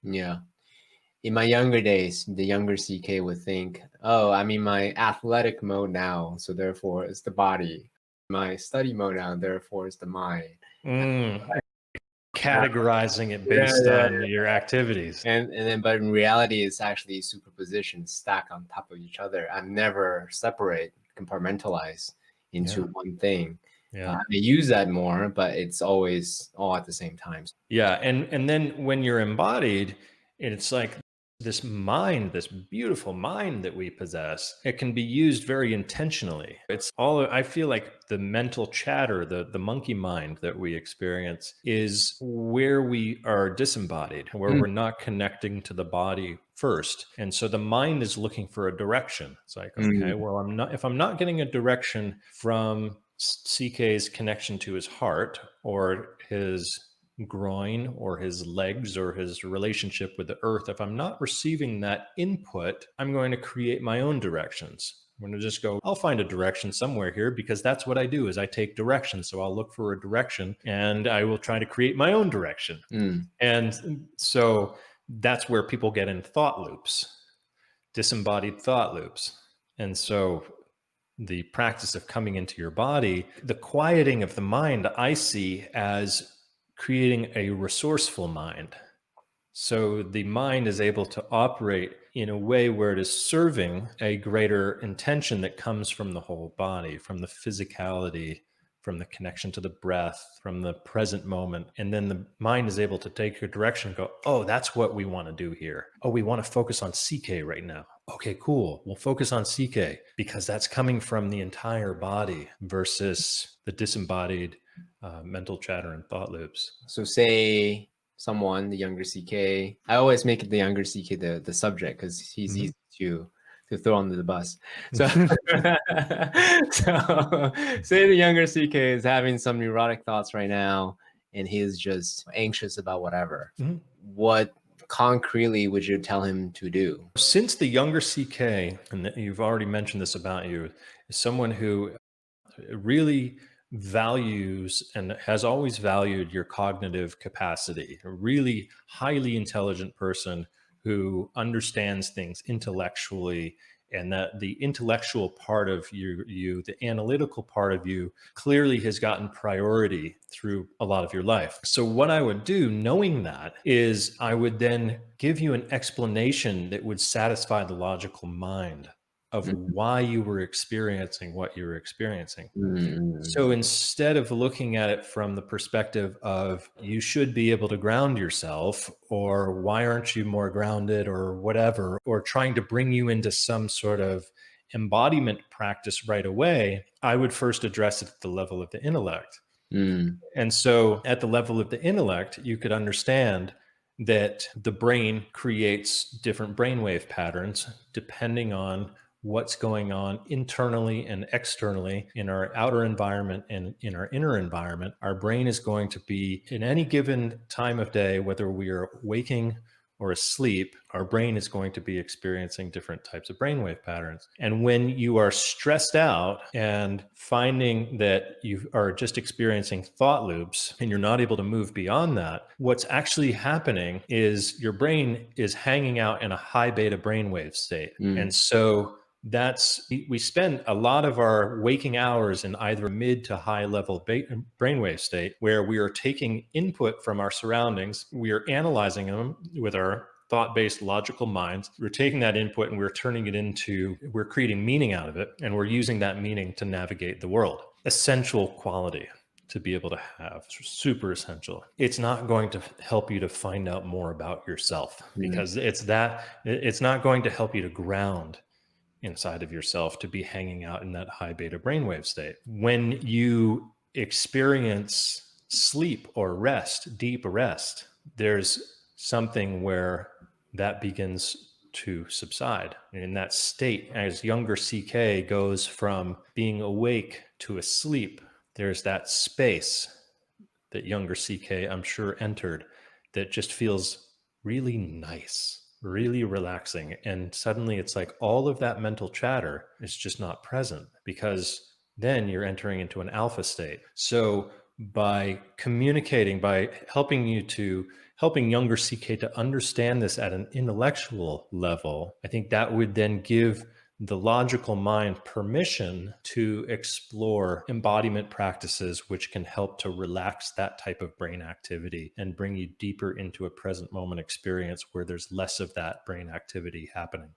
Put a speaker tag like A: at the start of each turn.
A: Yeah. In my younger days, the younger CK would think, oh, I'm in my athletic mode now, so therefore it's the body. My study mode now, therefore it's the mind.
B: Categorizing it
A: Yeah,
B: based
A: yeah,
B: on your activities.
A: and then, but in reality, it's actually superposition, stack on top of each other, and never separate, compartmentalize into one thing.
B: Yeah.
A: I use that more, but it's always all at the same time.
B: Yeah. And then when you're embodied, it's like this mind, this beautiful mind that we possess, it can be used very intentionally. It's all, I feel like the mental chatter, the monkey mind that we experience is where we are disembodied, where we're not connecting to the body first. And so the mind is looking for a direction. It's like, okay, well, if I'm not getting a direction from CK's connection to his heart or his groin or his legs or his relationship with the earth, if I'm not receiving that input, I'm going to create my own directions. I'm going to just go, I'll find a direction somewhere here because that's what I do is I take direction. So I'll look for a direction and I will try to create my own direction. And so that's where people get in thought loops, disembodied thought loops. And so the practice of coming into your body, the quieting of the mind, I see as creating a resourceful mind. So the mind is able to operate in a way where it is serving a greater intention that comes from the whole body, from the physicality, from the connection to the breath, from the present moment. And then the mind is able to take a direction and go, oh, that's what we want to do here. Oh, we want to focus on CK right now. Okay, cool. We'll focus on CK because that's coming from the entire body versus the disembodied mental chatter and thought loops.
A: So say someone, the younger CK, I always make it the younger CK the subject because he's easy to throw under the bus. So, so say the younger CK is having some neurotic thoughts right now and he's just anxious about whatever. What concretely would you tell him to do?
B: Since the younger CK, and you've already mentioned this about you, is someone who really values and has always valued your cognitive capacity, a really highly intelligent person who understands things intellectually, and that the intellectual part of you, the analytical part of you, clearly has gotten priority through a lot of your life. So what I would do, knowing that, is I would then give you an explanation that would satisfy the logical mind of why you were experiencing what you were experiencing. So instead of looking at it from the perspective of you should be able to ground yourself, or why aren't you more grounded, or whatever, or trying to bring you into some sort of embodiment practice right away, I would first address it at the level of the intellect. And so at the level of the intellect, you could understand that the brain creates different brainwave patterns depending on what's going on internally and externally in our outer environment and in our inner environment. Our brain is going to be, in any given time of day, whether we are waking or asleep, our brain is going to be experiencing different types of brainwave patterns. And when you are stressed out and finding that you are just experiencing thought loops and you're not able to move beyond that, what's actually happening is your brain is hanging out in a high beta brainwave state. And so we spend a lot of our waking hours in either mid to high level brainwave state, where we are taking input from our surroundings, we are analyzing them with our thought-based logical minds. We're taking that input and we're turning it into, we're creating meaning out of it, and we're using that meaning to navigate the world. Essential quality to be able to have, super essential. It's not going to help you to find out more about yourself, because it's not going to help you to ground inside of yourself, to be hanging out in that high beta brainwave state. When you experience sleep or rest, deep rest, there's something where that begins to subside. And in that state, as younger CK goes from being awake to asleep, there's that space that younger CK, I'm sure, entered that just feels really nice, really relaxing. And suddenly it's like all of that mental chatter is just not present, because then you're entering into an alpha state. So by communicating, by helping younger CK to understand this at an intellectual level, I think that would then give the logical mind permission to explore embodiment practices, which can help to relax that type of brain activity and bring you deeper into a present moment experience where there's less of that brain activity happening.